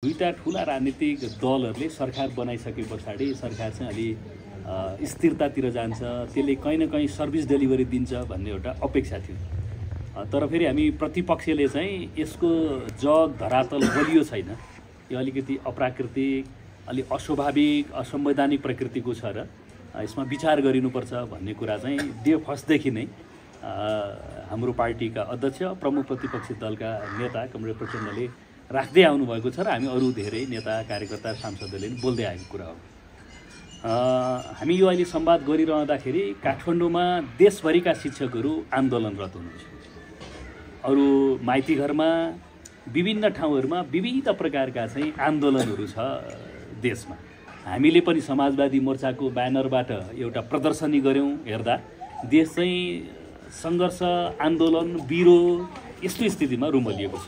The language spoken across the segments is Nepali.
दुईटा ठूला राजनीतिक दलहरूले सरकार बनाइसके पछाडि सरकार चाहिँ अलि स्थिरतातिर जान्छ, त्यसले कहीँ न कहीँ सर्भिस डेलिभरी दिन्छ भन्ने एउटा अपेक्षा थियो। तर फेरि हामी प्रतिपक्षले चाहिँ यसको जग धरातल बलियो छैन, यो अलिकति अप्राकृतिक, अलि अस्वाभाविक, असंवैधानिक प्रकृतिको छ र यसमा विचार गरिनुपर्छ भन्ने कुरा चाहिँ डे फर्स्टदेखि नै हाम्रो पार्टीका अध्यक्ष प्रमुख प्रतिपक्षी दलका नेता कमरेड प्रचण्डले राख्दै आउनुभएको छ र हामी अरू धेरै नेता कार्यकर्ता सांसदहरूले बोल्दै आएको कुरा हो। हामी यो अहिले संवाद गरिरहँदाखेरि काठमाडौँमा देशभरिका शिक्षकहरू आन्दोलनरत हुनुहुन्छ। अरू माइती घरमा विभिन्न ठाउँहरूमा विविध प्रकारका चाहिँ आन्दोलनहरू छ देशमा। हामीले पनि समाजवादी मोर्चाको ब्यानरबाट एउटा प्रदर्शनी गऱ्यौँ, हेर्दा देश चाहिँ सङ्घर्ष, आन्दोलन, विरोध यस्तो स्थितिमा रुमलिएको छ।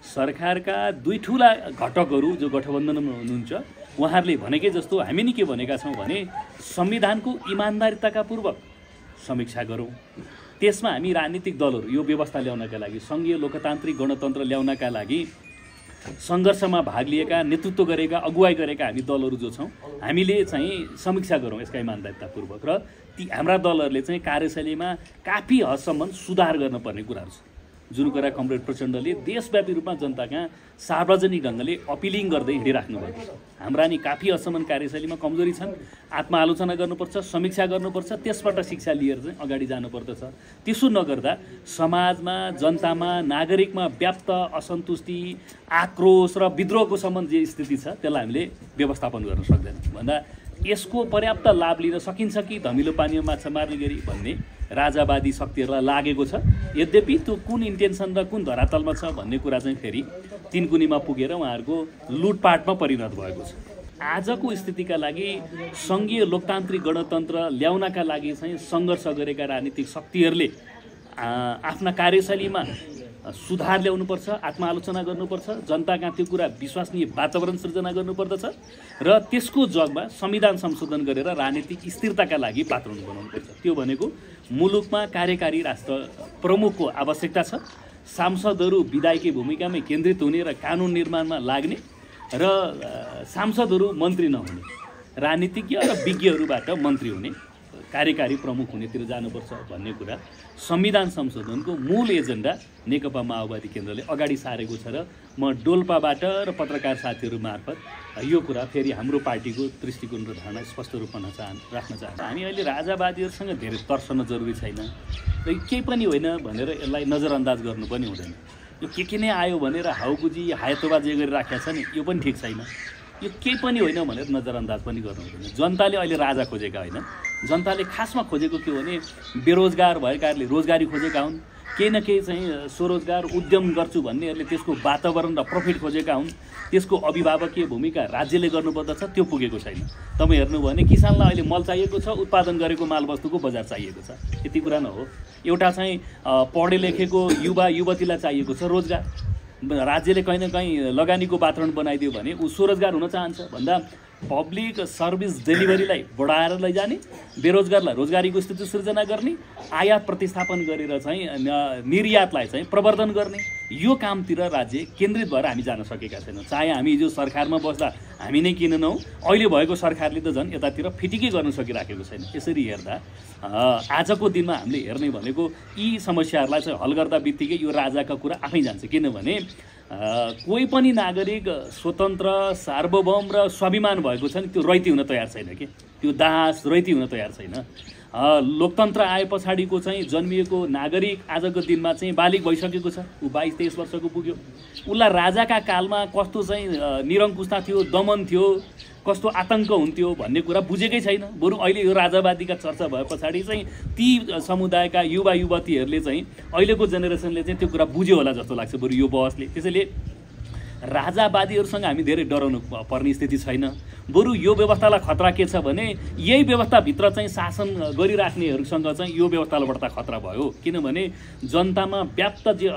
सरकारका दुई ठूला घटकहरू जो गठबन्धनमा हुनुहुन्छ उहाँहरूले भनेकै जस्तो हामी नि के भनेका छौँ भने संविधानको इमानदारिताका पूर्वक समीक्षा गरौँ, त्यसमा हामी राजनीतिक दलहरू यो व्यवस्था ल्याउनका लागि, सङ्घीय लोकतान्त्रिक गणतन्त्र ल्याउनका लागि सङ्घर्षमा भाग लिएका, नेतृत्व गरेका, अगुवाई गरेका हामी दलहरू जो छौँ हामीले चाहिँ समीक्षा गरौँ यसका इमानदारितापूर्वक, र ती हाम्रा दलहरूले चाहिँ कार्यशैलीमा काफी हदसम्म सुधार गर्नुपर्ने कुराहरू छ। जुन कुरा कमरेड प्रचण्डले देशव्यापी रूपमा जनताका सार्वजनिक ढङ्गले अपिलिङ गर्दै हिँडिराख्नु भएको छ। हाम्रा नि काफी असमान कार्यशैलीमा कमजोरी छन्, आत्मआलोचना गर्नुपर्छ, समीक्षा गर्नुपर्छ, त्यसबाट शिक्षा लिएर चाहिँ अगाडि जानुपर्दछ। त्यसो नगर्दा समाजमा, जनतामा, नागरिकमा व्याप्त असन्तुष्टि, आक्रोश र विद्रोहको सम्बन्ध जे स्थिति छ त्यसलाई हामीले व्यवस्थापन गर्न सक्दैनौँ भन्दा यसको पर्याप्त लाभ लिन सकिन्छ कि धमिलो पानीमा माछा मार्ने गरी भन्ने राजावादी शक्तिहरूलाई लागेको छ। यद्यपि त्यो कुन इन्टेन्सन र कुन धरातलमा छ भन्ने कुरा चाहिँ फेरि तिनकुनीमा पुगेर उहाँहरूको लुटपाटमा परिणत भएको छ। आजको स्थितिका लागि सङ्घीय लोकतान्त्रिक गणतन्त्र ल्याउनका लागि चाहिँ सङ्घर्ष गरेका राजनीतिक शक्तिहरूले आफ्ना कार्यशैलीमा सुधार ल्याउनुपर्छ, आत्मआलोचना गर्नुपर्छ, जनताका त्यो कुरा विश्वसनीय वातावरण सृजना गर्नुपर्दछ र त्यसको जगमा संविधान संशोधन गरेर राजनीतिक स्थिरताका लागि वातावरण बनाउनुपर्छ। त्यो भनेको मुलुकमा कार्यकारी राष्ट्र प्रमुखको आवश्यकता छ। सांसदहरू विधायकी भूमिकामै केन्द्रित हुने र कानुन निर्माणमा लाग्ने र सांसदहरू मन्त्री नहुने, राजनीतिज्ञ र विज्ञहरूबाट मन्त्री हुने, कार्यकारी प्रमुख हुनेतिर जानुपर्छ भन्ने कुरा संविधान संशोधनको मूल एजेन्डा नेकपा माओवादी केन्द्रले अगाडि सारेको छ र म डोल्पाबाट र पत्रकार साथीहरू मार्फत यो कुरा फेरि हाम्रो पार्टीको दृष्टिकोण र धारणा स्पष्ट रूपमा राख्न चाहन्छु। हामी अहिले राजावादीहरूसँग धेरै तर्सन जरुरी छैन र केही पनि होइन भनेर यसलाई नजरअन्दाज गर्नु पनि हुँदैन। यो के नै आयो भनेर हाउकुजी हायतोबा जे गरिराखेको छ नि यो पनि ठिक छैन। यो केही पनि होइन भनेर नजरअन्दाज पनि गर्नु हुँदैन। जनताले अहिले राजा खोजेका होइन, जनताले खासमा खोजेको के हो भने बेरोजगार भएकाहरूले रोजगारी खोजेका हुन्, केही न केही चाहिँ स्वरोजगार उद्यम गर्छु भन्नेहरूले त्यसको वातावरण र प्रफिट खोजेका हुन्। त्यसको अभिभावकीय भूमिका राज्यले गर्नुपर्दछ, त्यो पुगेको छैन। तपाईँ हेर्नुभयो भने किसानलाई अहिले मल चाहिएको छ, उत्पादन गरेको मालवस्तुको बजार चाहिएको छ, यति कुरा न हो। एउटा चाहिँ पढे लेखेको युवा युवतीलाई चाहिएको छ रोजगार, राज्यले कहीँ न कहीँ लगानीको वातावरण बनाइदियो भने ऊ स्वरोजगार हुन चाहन्छ भन्दा पब्लिक सर्भिस डेलिभरीलाई बढाएर लैजाने, बेरोजगारलाई रोजगारीको स्थिति सृजना गर्ने, आयात प्रतिस्थापन गरेर चाहिँ निर्यातलाई चाहिँ प्रवर्धन गर्ने, यो कामतिर राज्य केन्द्रित भएर हामी जान सकेका छैनौँ। चाहे हामी हिजो सरकारमा बस्दा हामी नै किन नहौँ, अहिले भएको सरकारले त झन् यतातिर फिटिकै गर्न सकिराखेको छैन। यसरी हेर्दा आजको दिनमा हामीले हेर्ने भनेको यी समस्याहरूलाई चाहिँ हल गर्दा बित्तिकै यो राजाका कुरा आफै जान्छ। किनभने कोही पनि नागरिक स्वतन्त्र, सार्वभौम र स्वाभिमान भएको छ नि त्यो रैती हुन तयार छैन कि, त्यो दास रैती हुन तयार छैन। लोकतन्त्र आए पछाडिको चाहिँ जन्मिएको नागरिक आजको दिनमा चाहिँ बालिग भइसकेको छ, ऊ 22-23 वर्षको पुग्यो। उसलाई राजाका कालमा कस्तो चाहिँ निरङ्कुशता थियो, दमन थियो, कस्तो आतङ्क हुन्थ्यो भन्ने कुरा बुझेकै छैन। बरु अहिले यो राजावादीका चर्चा भए पछाडि चाहिँ ती समुदायका युवा युवतीहरूले चाहिँ अहिलेको जेनेरेसनले चाहिँ त्यो कुरा बुझ्यो होला जस्तो लाग्छ बरु यो बहसले। त्यसैले राजावादीहरूसँग हामी धेरै डराउनु पर्ने स्थिति छैन। बरु यो व्यवस्थालाई खतरा के छ भने यही व्यवस्थाभित्र चाहिँ शासन गरिराख्नेहरूसँग चाहिँ यो व्यवस्थालाई बढ्ता खतरा भयो। किनभने जनतामा व्याप्त जे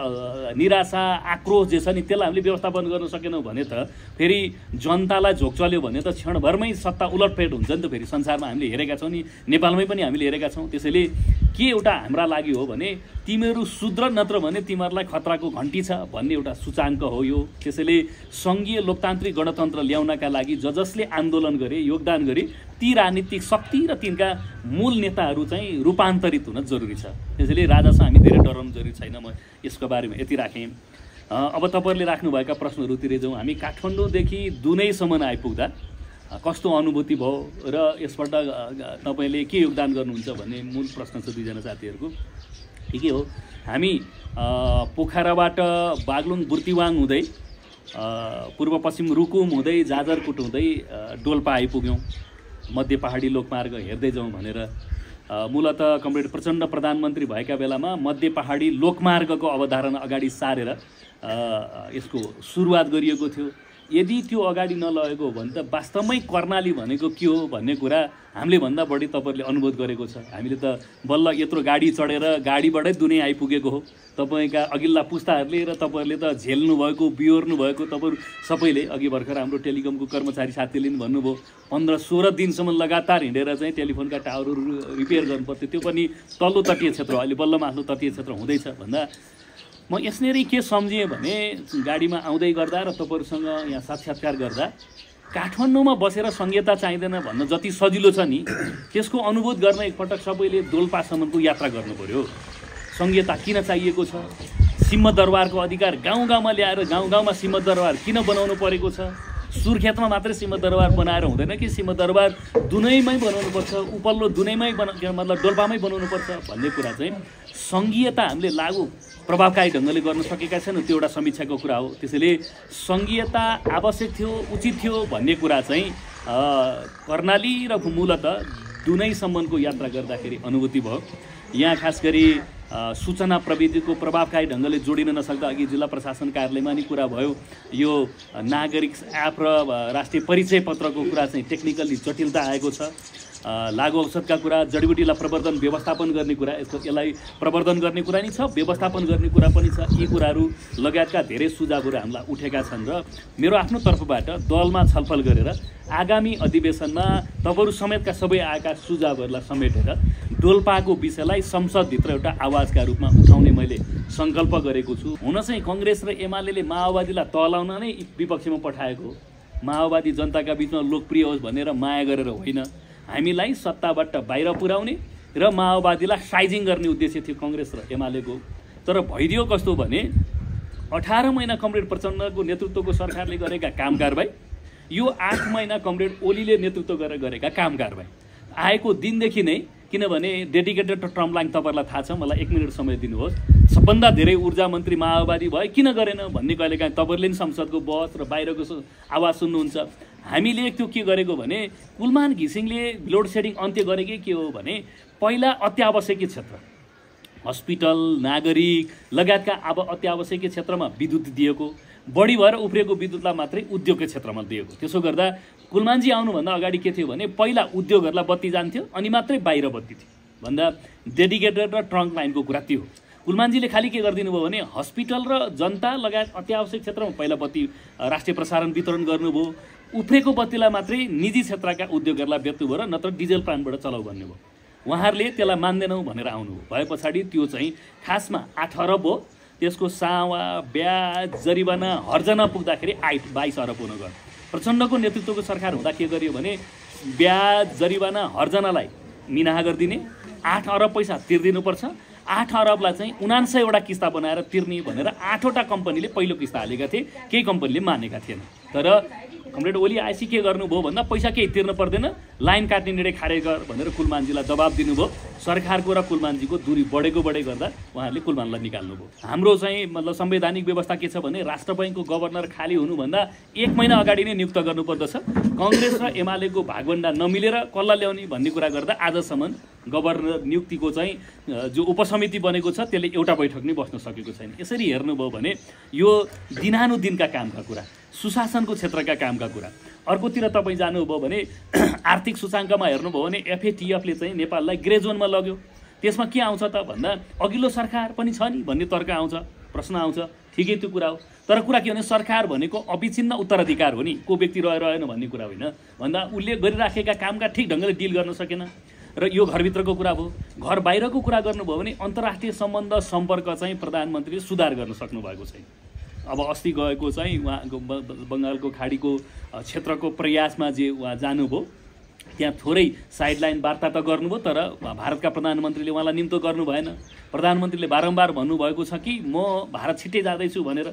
निराशा, आक्रोश जे छ नि त्यसलाई हामीले व्यवस्थापन गर्न सकेनौँ भने त फेरि जनतालाई झोक चल्यो भने त क्षणभरमै सत्ता उलटफेट हुन्छ नि त। फेरि संसारमा हामीले हेरेका छौँ नि, नेपालमै पनि हामीले हेरेका छौँ। त्यसैले के एउटा हाम्रा लागि हो भने तिमीहरू शुद्र नत्र भने तिमीहरूलाई खतराको घन्टी छ भन्ने एउटा सूचाङ्क हो यो। त्यसैले सङ्घीय लोकतान्त्रिक गणतन्त्र ल्याउनका लागि जसले आन्दोलन गरे, योगदान गरे, ती राजनीतिक शक्ति र तिनका मूल नेताहरू चाहिँ रूपान्तरित हुन जरुरी छ। त्यसैले राजासँग हामी धेरै डराउनु जरुरी छैन। म यसको बारेमा यति राखेँ। अब तपाईँहरूले राख्नुभएका प्रश्नहरूतिर जाउँ। हामी काठमाडौँदेखि दुनैसम्म आइपुग्दा कस्तो अनुभूति भयो र यसपल्ट तपाईँले के योगदान गर्नुहुन्छ भन्ने मूल प्रश्न छ दुईजना साथीहरूको। ठिकै हो, हामी पोखराबाट बागलुङ बुर्तिवाङ हुँदै पूर्व पश्चिम रुकुम हुँदै जाजरकोट हुँदै डोल्पा आइपुग्यौँ। मध्य पहाडी लोकमार्ग हेर्दै जाउँ भनेर मूलत कमरेड प्रचण्ड प्रधानमन्त्री भएका बेलामा मध्य पहाडी लोकमार्गको अवधारणा अगाडि सारेर यसको सुरुवात गरिएको थियो। यदि त्यो अगाडि नलगेको हो भने त वास्तवमै कर्णाली भनेको के हो भन्ने कुरा हामीले भन्दा बढी तपाईँहरूले अनुभव गरेको छ। हामीले त बल्ल यत्रो गाडी चढेर गाडीबाटै दुनै आइपुगेको हो। तपाईँका अघिल्ला पुस्ताहरूले र तपाईँहरूले त झेल्नु भएको, बिहोर्नु भएको तपाईँहरू सबैले। अघि भर्खर हाम्रो टेलिकमको कर्मचारी साथीले पनि भन्नुभयो 15-16 दिनसम्म लगातार हिँडेर चाहिँ टेलिफोनका टावरहरू रिपेयर गर्नुपर्थ्यो। त्यो पनि तल्लो तटीय क्षेत्र, अहिले बल्ल माथिल्लो तटीय क्षेत्र हुँदैछ भन्दा म यसरी के सम्झेँ भने गाडीमा आउँदै गर्दा र तपाईँहरूसँग यहाँ साक्षात्कार गर्दा काठमाडौँमा बसेर संहिता चाहिँदैन भन्न जति सजिलो छ नि, त्यसको अनुभूत गर्न एकपटक सबैले दोल्पासम्मको यात्रा गर्नु पर्यो। संहिता किन चाहिएको छ, सिंहदरबारको अधिकार गाउँ गाउँमा ल्याएर गाउँ गाउँमा सिंहदरबार किन बनाउनु परेको छ, सुर्खेतमा मात्रै सिंहदरबार बनाएर हुँदैन कि सिंहदरबार दुनैमै बनाउनुपर्छ, उपल्लो दुनैमै मतलब डोल्पामै बनाउनुपर्छ भन्ने कुरा चाहिँ सङ्घीयता हामीले लागू प्रभावकारी ढङ्गले गर्न सकेका छैनौँ। त्यो एउटा समीक्षाको कुरा हो। त्यसैले सङ्घीयता आवश्यक थियो, उचित थियो भन्ने कुरा चाहिँ कर्णाली र मूलत दुनैसम्मको यात्रा गर्दाखेरि अनुभूति भयो। यहाँ खास गरी सूचना प्रविधिको प्रभावकारी ढङ्गले जोडिन नसक्दा अघि जिल्ला प्रशासन कार्यालयमा नि कुरा भयो। यो नागरिक एप र राष्ट्रिय परिचय पत्रको कुरा चाहिँ टेक्निकल्ली जटिलता आएको छ। लागु औषधका कुरा, जडीबुटीलाई प्रवर्धन व्यवस्थापन गर्ने कुरा, यसलाई प्रवर्धन गर्ने कुरा नि छ, व्यवस्थापन गर्ने कुरा पनि छ। यी कुराहरू लगायतका धेरै सुझावहरू हामीलाई उठेका छन् र मेरो आफ्नो तर्फबाट दलमा छलफल गरेर आगामी अधिवेशनमा तपाईँहरू समेतका सबै आएका सुझावहरूलाई समेटेर डोल्पाको विषयलाई संसदभित्र एउटा आवाजका रूपमा उठाउने मैले सङ्कल्प गरेको छु। हुन चाहिँ कङ्ग्रेस र एमाले माओवादीलाई तलाउन नै विपक्षमा पठाएको हो। माओवादी जनताका बिचमा लोकप्रिय होस् भनेर माया गरेर होइन, हामीलाई सत्ताबाट बाहिर पुर्याउने र माओवादीलाई साइजिङ गर्ने उद्देश्य थियो कङ्ग्रेस र एमालेको। तर भइदियो कस्तो भने 18 महिना कमरेड प्रचण्डको नेतृत्वको सरकारले गरेका काम कारबाही, यो 8 महिना कमरेड ओलीले नेतृत्व गरेर गरेका काम कारबाही आएको दिनदेखि नै, किनभने डेडिकेटेड टर्म लाइन तपाईँहरूलाई थाहा छ, मलाई 1 मिनट समय दिनुहोस्। सबभन्दा धेरै ऊर्जा मन्त्री माओवादी भयो, किन गरेन भन्ने कहिलेकाहीँ तपाईँहरूले पनि संसदको बहस र बाहिरको आवाज सुन्नुहुन्छ। हामीले त्यो के गरेको भने कुलमान घिसिङले लोड सेडिङ अन्त्य गरेकै के हो भने पहिला अत्यावश्यकीय क्षेत्र, हस्पिटल, नागरिक लगायतका अब अत्यावश्यकीय क्षेत्रमा विद्युत दिएको, बढी भएर उफ्रिएको विद्युतलाई मात्रै उद्योगको क्षेत्रमा दिएको। त्यसो गर्दा कुलमानजी आउनुभन्दा अगाडि के थियो भने पहिला उद्योगहरूलाई बत्ती जान्थ्यो अनि मात्रै बाहिर बत्ती थियो भन्दा डेडिकेटेड र ट्रङ्क लाइनको कुरा त्यो हो। कुलमानजीले खालि के गरिदिनु भयो भने हस्पिटल र जनता लगायत अत्यावश्यक क्षेत्रमा पहिला बत्ती राष्ट्रिय प्रसारण वितरण गर्नुभयो, उफ्रेको बत्तीलाई मात्रै निजी क्षेत्रका उद्योगहरूलाई बेच्नु भयो र नत्र डिजल प्लान्टबाट चलाउ भन्नुभयो। उहाँहरूले त्यसलाई मान्दैनौँ भनेर आउनुभयो। भए पछाडि त्यो चाहिँ खासमा 8 अरब हो, त्यसको सावा, ब्याज, जरिवाना, हर्जना पुग्दाखेरि 22 अरब हुन गयो। प्रचण्डको नेतृत्वको सरकार हुँदा के गरियो भने ब्याज, जरिवाना, हर्जनालाई मिनाहा गरिदिने, 8 अरब पैसा तिर्दिनुपर्छ, 8 अरबलाई चाहिँ 79वटा किस्ता बनाएर तिर्ने भनेर 8वटा कम्पनीले पहिलो किस्ता हालेका थिए, केही कम्पनीले मानेका थिएन। तर कमरेड ओली आएपछि के गर्नुभयो भन्दा पैसा केही तिर्न पर्दैन, लाइन काट्ने निर्णय खारेज गर भनेर कुलमानजीलाई दबाब दिनुभयो। सरकारको र कुलमानजीको दूरी बढेको गर्दा उहाँहरूले कुलमानलाई निकाल्नुभयो। हाम्रो चाहिँ मतलब संवैधानिक व्यवस्था के छ भने राष्ट्र बैङ्कको गभर्नर खाली हुनुभन्दा 1 महिना अगाडि नै नियुक्त गर्नुपर्दछ। कङ्ग्रेस र एमालेको भागभन्डा नमिलेर कसलाई ल्याउने भन्ने कुरा गर्दा आजसम्म गभर्नर नियुक्तिको चाहिँ जो उपसमिति बनेको छ त्यसले एउटा बैठक नै बस्न सकेको छैन। यसरी हेर्नुभयो भने यो दिनानुदिनका कामका कुरा, सुशासनको क्षेत्रका कामका कुरा। अर्कोतिर तपाईँ जानुभयो भने आर्थिक सूचाङ्कमा हेर्नुभयो भने एफएटिएफले चाहिँ नेपाललाई ग्रे जोनमा लग्यो। त्यसमा के आउँछ त भन्दा अघिल्लो सरकार पनि छ नि भन्ने तर्क आउँछ, प्रश्न आउँछ। ठिकै त्यो कुरा हो, तर कुरा के भने सरकार भनेको अविच्छिन्न उत्तराधिकार हो नि, को व्यक्ति रहेन भन्ने कुरा होइन। भन्दा उसले गरिराखेका कामका ठिक ढङ्गले डिल गर्न सकेन र यो घरभित्रको कुरा भयो। घर बाहिरको कुरा गर्नुभयो भने अन्तर्राष्ट्रिय सम्बन्ध सम्पर्क चाहिँ प्रधानमन्त्रीले सुधार गर्न सक्नु भएको छैन। अब अस्ति गएको चाहिँ उहाँको बङ्गालको खाडीको क्षेत्रको प्रयासमा जे उहाँ जानुभयो त्यहाँ थोरै साइडलाइन वार्ता त गर्नुभयो, तर भारतका प्रधानमन्त्रीले उहाँलाई निम्तो गर्नु भएन। प्रधानमन्त्रीले बारम्बार भन्नुभएको छ कि म भारत छिट्टै जाँदैछु भनेर।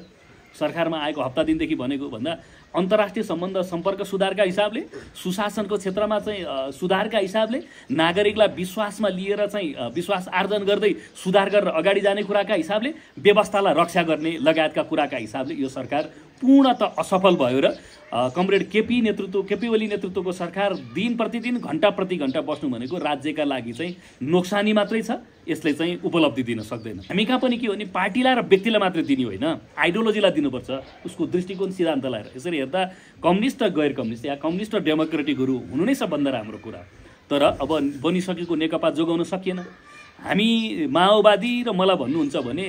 सरकारमा आएको हप्ता दिनदेखि भनेको भन्दा अन्तर्राष्ट्रिय सम्बन्ध सम्पर्क सुधारका हिसाबले, सुशासनको क्षेत्रमा चाहिँ सुधारका हिसाबले, नागरिकलाई विश्वासमा लिएर चाहिँ विश्वास आर्जन गर्दै सुधार गरेर अगाडि जाने कुराका हिसाबले, व्यवस्थालाई रक्षा गर्ने लगायतका कुराका हिसाबले यो सरकार पूर्णतः असफल भयो र कमरेड केपी ओली नेतृत्वको सरकार दिन प्रतिदिन घण्टा प्रति घण्टा बस्नु भनेको राज्यका लागि चाहिँ नोक्सानी मात्रै छ, यसले चाहिँ उपलब्धि दिन सक्दैन। हामी कहाँ पनि के हो भने पार्टीलाई र व्यक्तिलाई मात्रै दिने होइन, आइडियोलोजीलाई दिनुपर्छ, उसको दृष्टिकोण सिद्धान्तलाई। यसरी हेर्दा कम्युनिस्ट र गैर कम्युनिस्ट या कम्युनिस्ट र डेमोक्रेटिकहरू हुनु नै सबभन्दा राम्रो कुरा। तर अब बनिसकेको नेकपा जोगाउन सकिएन। हामी माओवादी र मलाई भन्नुहुन्छ भने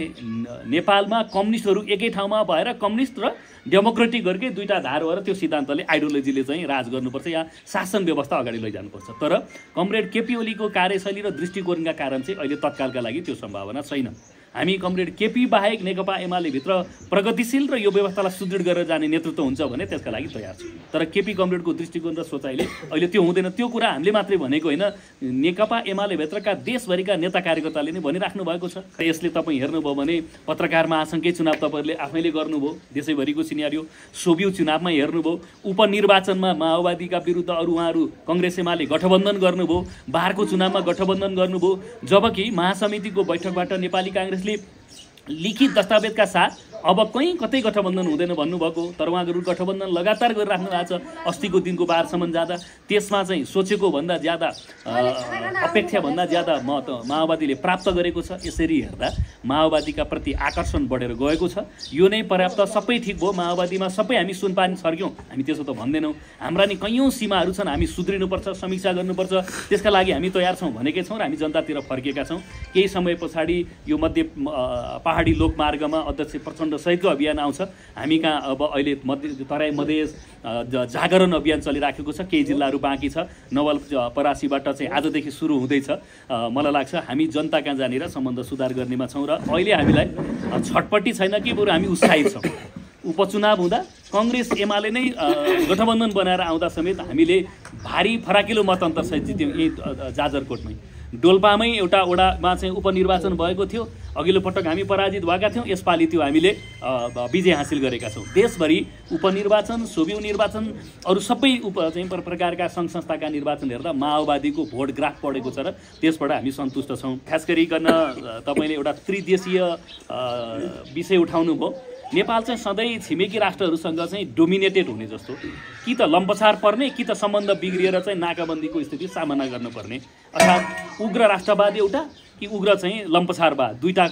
नेपालमा कम्युनिस्टहरू एकै ठाउँमा भएर कम्युनिस्ट र डेमोक्रेटिकहरूकै दुईटा धार भएर त्यो सिद्धान्तले आइडियोलोजीले चाहिँ राज गर्नुपर्छ या शासन व्यवस्था अगाडि लैजानुपर्छ। तर कमरेड केपी ओलीको कार्यशैली र दृष्टिकोणका कारण चाहिँ अहिले तत्कालका लागि त्यो सम्भावना छैन। हामी कमरेड केपी बाहेक नेकपा एमाले भित्र प्रगतिशील र यो व्यवस्थालाई सुदृढ गरेर जाने नेतृत्व हुन्छ भने त्यसका लागि तयार छु। तर केपी कमरेडको दृष्टिकोण र सोचाइले अहिले त्यो हुँदैन। त्यो कुरा हामीले मात्रै भनेको होइन, नेकपा एमाले भित्रका देशभरिका नेता कार्यकर्ताले नै भनिराख्नु भएको छ। यसले तपाईँ हेर्नुभयो भने पत्रकार महासङ्घकै चुनाव तपाईँहरूले आफैले गर्नुभयो, देशैभरिको सिनेरियो। सोभियत चुनावमा हेर्नुभयो, उपनिर्वाचनमा माओवादीका विरुद्ध उहाँहरू कङ्ग्रेस एमाले गठबन्धन गर्नुभयो, बाह्रको चुनावमा गठबन्धन गर्नुभयो, जबकि महासमितिको बैठकबाट नेपाली काङ्ग्रेस लिखित दस्तावेजका साथ अब कहीँ कतै गठबन्धन हुँदैन भन्नुभएको, तर उहाँहरू गठबन्धन लगातार गरिराख्नु भएको छ। अस्तिको दिनको बारसम्म जाँदा त्यसमा चाहिँ सोचेको भन्दा ज्यादा अपेक्षा भन्दा ज्यादा माओवादीले प्राप्त गरेको छ। यसरी हेर्दा माओवादीका प्रति आकर्षण बढेर गएको छ। यो नै पर्याप्त, सबै ठिक भयो, माओवादीमा सबै हामी सुनपानी छर्क्यौँ, हामी त्यसो त भन्दैनौँ। हाम्रा नि कैयौँ सीमाहरू छन्, हामी सुध्रिनुपर्छ, समीक्षा गर्नुपर्छ, त्यसका लागि हामी तयार छौँ भनेकै छौँ र हामी जनतातिर फर्केका छौँ। केही समय पछाडि यो मध्य पहाडी लोकमार्गमा अध्यक्ष प्रचण्ड सहितको अभियान आउँछ। हामी कहाँ अब अहिले तराई मधेस जागरण अभियान चलिराखेको छ, केही जिल्लाहरू बाँकी छ। नवलपरासीबाट चाहिँ आजदेखि सुरु हुँदैछ। मलाई लाग्छ हामी जनता कहाँ जानेर सम्बन्ध सुधार गर्नेमा छौँ र अहिले हामीलाई छटपट्टि छैन कि बरु हामी उत्साहित छौँ। उपचुनाव हुँदा कङ्ग्रेस एमाले नै गठबन्धन बनाएर आउँदा समेत हामीले भारी फराकिलो मतअन्तरसहित जित्यौँ यही जाजरकोटमै। डोल्पामै एउटा वडामा चाहिँ उपनिर्वाचन भएको थियो, अघिल्लो पटक हामी पराजित भएका थियौँ, यसपालि त्यो हामीले विजय हासिल गरेका छौँ। देशभरि उपनिर्वाचन, सोभियत निर्वाचन, अरू सबै चाहिँ प्रकारका सङ्घ संस्थाका निर्वाचन हेर्दा माओवादीको भोट ग्राफ बढेको छ र त्यसबाट हामी सन्तुष्ट छौँ। खास गरिकन तपाईँले एउटा त्रिदेशीय विषय उठाउनु भयो। नेपाल चाहिँ सधैँ छिमेकी राष्ट्रहरूसँग चाहिँ डोमिनेटेड हुने जस्तो, कि त लम्पसार पर्ने कि त सम्बन्ध बिग्रिएर चाहिँ नाकाबन्दीको स्थिति सामना गर्नुपर्ने, अर्थात् उग्र राष्ट्रवाद एउटा कि उग्र चाहिँ लम्पसारवाद, दुईटा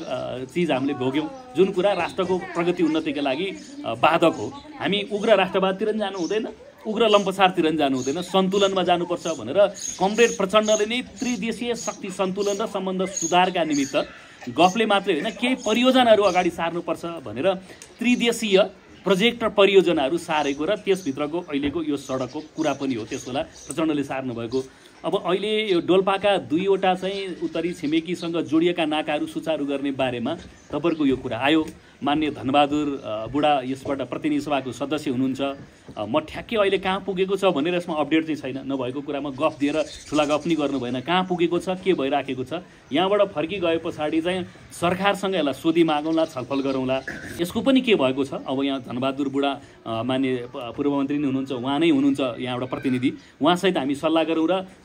चिज हामीले भोग्यौँ, जुन कुरा राष्ट्रको प्रगति उन्नतिका लागि बाधक हो। हामी उग्र राष्ट्रवादतिर पनि जानु हुँदैन, उग्र लम्पसारतिर पनि जानु हुँदैन, सन्तुलनमा जानुपर्छ भनेर कमरेड प्रचण्डले नै त्रिदेशीय शक्ति सन्तुलन र सम्बन्ध सुधारका निमित्त गफले मात्रै होइन केही परियोजनाहरू अगाडि सार्नुपर्छ भनेर त्रिदेशीय प्रोजेक्ट र परियोजनाहरू सारेको र त्यसभित्रको अहिलेको यो सडकको कुरा पनि हो। त्यसबेला प्रचण्डले सार्नुभएको। अब अहिले यो डोल्पाका दुईवटा चाहिँ उत्तरी छिमेकीसँग जोडिएका नाकाहरू सुचारू गर्ने बारेमा तपाईँहरूको यो कुरा आयो। मान्य धनबहादुर बुढा यसबाट प्रतिनिधि सभाको सदस्य हुनुहुन्छ। म ठ्याक्कै अहिले कहाँ पुगेको छ भनेर यसमा अपडेट चाहिँ छैन, नभएको कुरामा गफ दिएर ठुला गफ नि गर्नु भएन। कहाँ पुगेको छ, के भइराखेको छ, यहाँबाट फर्की गए पछाडि चाहिँ सरकारसँग यसलाई सोधी मागौँला, छलफल गरौँला, यसको पनि के भएको छ। अब यहाँ धनबहादुर बुढा मान्य पूर्व मन्त्री नै हुनुहुन्छ, उहाँ नै हुनुहुन्छ यहाँबाट प्रतिनिधि, उहाँसहित हामी सल्लाह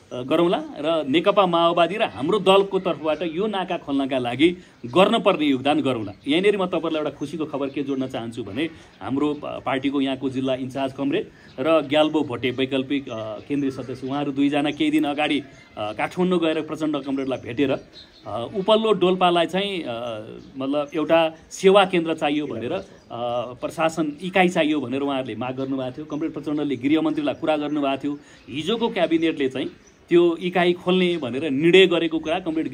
गरौँला र नेकपा माओवादी र हाम्रो दलको तर्फबाट यो नाका खोल्नका लागि गर्नुपर्ने योगदान गरौँला। यहाँनिर म तपाईँलाई एउटा खुसीको खबर के जोड्न चाहन्छु भने हाम्रो पार्टीको यहाँको जिल्ला इन्चार्ज कमरेड र ग्याल्बो भोटे वैकल्पिक केन्द्रीय सदस्य उहाँहरू दुईजना केही दिन अगाडि काठमाडौँ गएर प्रचण्ड कमरेडलाई भेटेर उपल्लो डोल्पालाई चाहिँ मतलब एउटा सेवा केन्द्र चाहियो भनेर प्रशासन इकाइ चाहियो भनेर उहाँहरूले माग गर्नुभएको थियो। कमरेड प्रचण्डले गृहमन्त्रीलाई कुरा गर्नुभएको थियो। हिजोको क्याबिनेटले चाहिँ त्यो इकाइ खोल्ने भनेर निर्णय गरेको कुरा कमरेड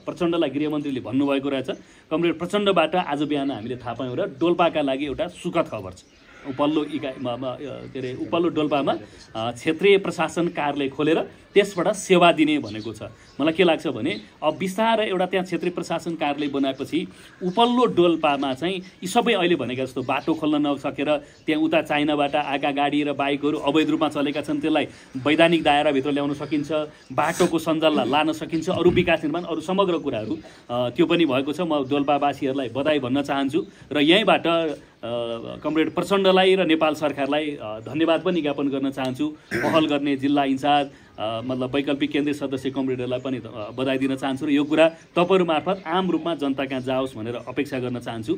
प्रचण्डलाई गृहमन्त्रीले भन्नुभएको रहेछ। कमरेड प्रचण्डबाट आज बिहान हामीले थाहा पायौँ र डोल्पाका लागि एउटा सुखद खबर छ। उपल्लो इकाइमा के अरे उपल्लो डोल्पामा क्षेत्रीय प्रशासन कार्यालय खोलेर त्यसबाट सेवा दिने भनेको छ। मलाई के लाग्छ भने अब बिस्तारै एउटा त्यहाँ क्षेत्रीय प्रशासन कार्यालय बनाएपछि उपल्लो डोल्पामा चाहिँ यी सबै अहिले भनेका जस्तो बाटो खोल्न नसकेर त्यहाँ उता चाइनाबाट आएका गाडी र बाइकहरू अवैध रूपमा चलेका छन्, त्यसलाई वैधानिक दायराभित्र ल्याउन सकिन्छ, बाटोको सञ्जाललाई लान सकिन्छ, अरू विकास निर्माण अरू समग्र कुराहरू त्यो पनि भएको छ। म डोल्पावासीहरूलाई बधाई भन्न चाहन्छु र यहीँबाट कमरेड प्रचण्डलाई र नेपाल सरकारलाई धन्यवाद पनि ज्ञापन गर्न चाहन्छु। पहल गर्ने जिल्ला इन्चार्ज मतलब वैकल्पिक केन्द्रीय सदस्य कमरेडहरूलाई पनि बधाई दिन चाहन्छु र यो कुरा तपाईँहरू मार्फत आम रूपमा जनता कहाँ जाओस् भनेर अपेक्षा गर्न चाहन्छु।